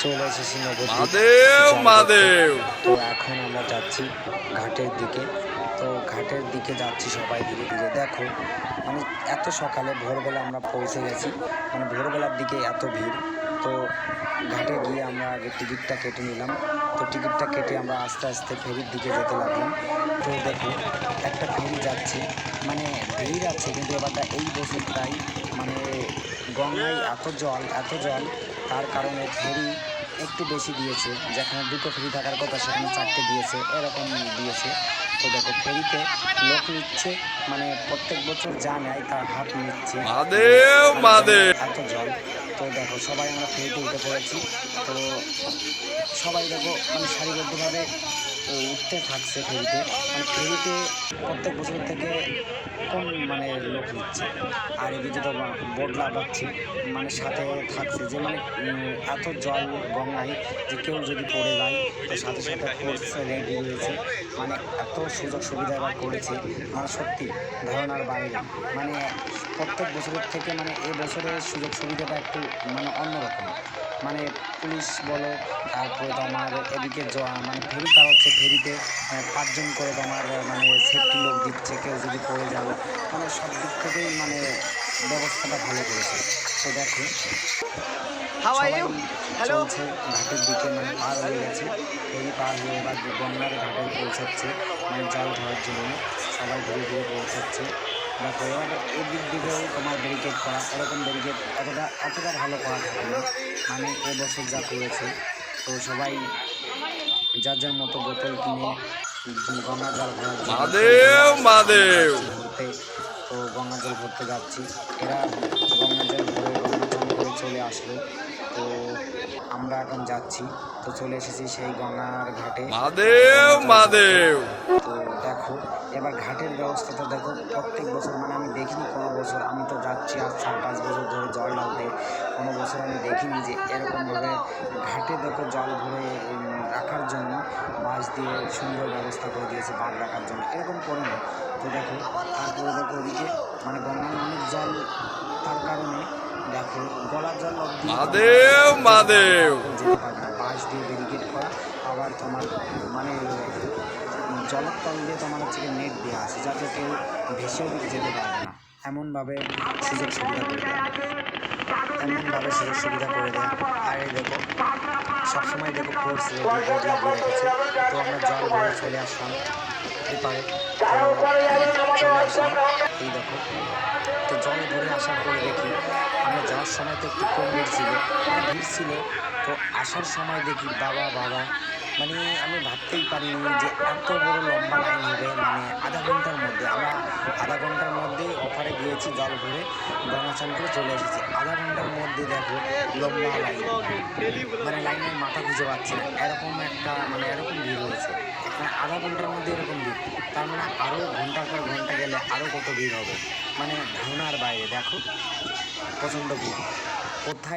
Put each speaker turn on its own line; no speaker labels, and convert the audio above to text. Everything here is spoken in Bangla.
চলে এসেছি নবদ্বীপ। তো এখন আমরা যাচ্ছি ঘাটের দিকে। তো ঘাটের দিকে যাচ্ছি সবাই ধীরে ধীরে। দেখো মানে এত সকালে ভোরবেলা আমরা পৌঁছে গেছি, মানে ভোরবেলার দিকে এত ভিড়। তো ঘাটে গিয়ে আমরা আগে টিকিটটা কেটে নিলাম। তো টিকিটটা কেটে আমরা আস্তে আস্তে ফেরির দিকে যেতে লাগলাম। তো দেখো একটা ফেরি যাচ্ছে, মানে ভিড় আছে কিন্তু এবারটা এই বছরটাই মানে গঙ্গায় এত জল তার কারণে ফেরি একটু বেশি দিয়েছে। যেখানে দুটো ফেরি থাকার কথা সেখানে চারটে দিয়েছে, এরকম দিয়েছে। তো দেখো ফেরিতে লোক নিচ্ছে, মানে প্রত্যেক বছর যা নেয় তার হাফ নিচ্ছে, এত জল। তো দেখো সবাই আমরা ফেরিতে উঠে পড়েছি। তো সবাই দেখো মানে সারিবদ্ধভাবে উঠতে থাকছে ফেরিতে। মানে ফেরিতে প্রত্যেক বছর থেকে কম মানে লোক নিচ্ছে। আর এদিকে তো বদলা পাচ্ছে, মানে সাথে থাকছে যে মানে এত জল গঙ্গায় যে কেউ যদি পড়ে যায় তো সাথে সাথে ফোর্স রেডি রয়েছে। মানে এত সুযোগ সুবিধা এবার করেছে, মানে সত্যি ধারণার বাইরে। মানে প্রত্যেক বছরের থেকে মানে এবছরের সুযোগ সুবিধাটা একটু মানে অন্যরকম। মানে পুলিশ বলো, তারপরে তোমার এদিকে মানে ফেরি পার হচ্ছে, ফেরিতে 5 জন করে তোমার মানে সেফটি লোক দিচ্ছে কেউ যদি পড়ে যাও। মানে সব দিক থেকেই মানে ব্যবস্থাটা ভালো করেছে। তো দেখো সবাই চলছে ঘাটের দিকে, মানে পার হয়ে গেছে। ফেরি পার হয়ে এবার গঙ্গার ঘাটে পৌঁছাচ্ছে, মানে জল ধরার জন্য সবাই ধীরে ধীরে পৌঁছাচ্ছে। দেখো এবার এই দিক দিকেও তোমার ব্যারিকেড করা, এরকম ব্যারিকেড এতটা ভালো করা থাকে না, মানে এবছর যা করেছে। তো সবাই যার যার মতো বোতল কিনে গঙ্গা জল ভরার জন্য ঘুরতে, তো গঙ্গা জল ভরতে যাচ্ছি। এরা গঙ্গা জল ভরে গঙ্গা চান করে চলে আসলো। তো আমরা এখন যাচ্ছি, তো চলে এসেছি সেই গঙ্গার ঘাটে। তো দেখো এবার ঘাটের ব্যবস্থাটা দেখো, প্রত্যেক বছর মানে আমি দেখিনি কোনো বছর, আমি তো যাচ্ছি আজ 4-5 বছর ধরে জল ঢালতে, কোনো বছর আমি দেখিনি যে এরকমভাবে ঘাটে দেখো জল ভরে রাখার জন্য বাঁশ দিয়ে সুন্দর ব্যবস্থা করে দিয়েছে বাঁধ রাখার জন্য, এরকম করে না। তো দেখো তারপরে দেখো ওদিকে মানে গঙ্গায় অনেক জল, তার কারণে দেখো গলার জল অব্দি যেতে পারবে না, বাঁশ দিয়ে ব্যারিকেড করা। আবার তোমার মানে জলের তল দিয়ে তোমার হচ্ছে নেট দেওয়া আছে যাতে কেউ ভেসেও যেতে পারবে না, এমনভাবে সুযোগ সুবিধা করে দেয়, আর এই দেখো সবসময় দেখো ফোর্স রেডি লাগিয়ে রেখেছে। তো আমরা জল ভরে চলে আসলাম এপারে। এই দেখো তো জল ভরে আসার পরে দেখি আমরা যাওয়ার সময় তো একটু কম ভিড় ছিল, তো আসার সময় দেখি বাবা মানে আমি ভাবতেই পারিনি যে এত বড় লম্বা লাইন হবে। মানে আধা ঘন্টার মধ্যে অফারে গিয়েছি জল ভরে গঙ্গা চান করে চলে এসেছি। আধা ঘন্টার মধ্যে দেখো লম্বা লাইন, মানে লাইনের মাথা খুঁজে পাচ্ছি না, এরকম ভিড় হয়েছে। মানে আধা ঘন্টার মধ্যে এরকম ভিড়, তার মানে আরও ঘন্টার পর ঘন্টা গেলে আরও কত ভিড় হবে, মানে ধারণার বাইরে। দেখো প্রচণ্ড ভিড়, কোথায়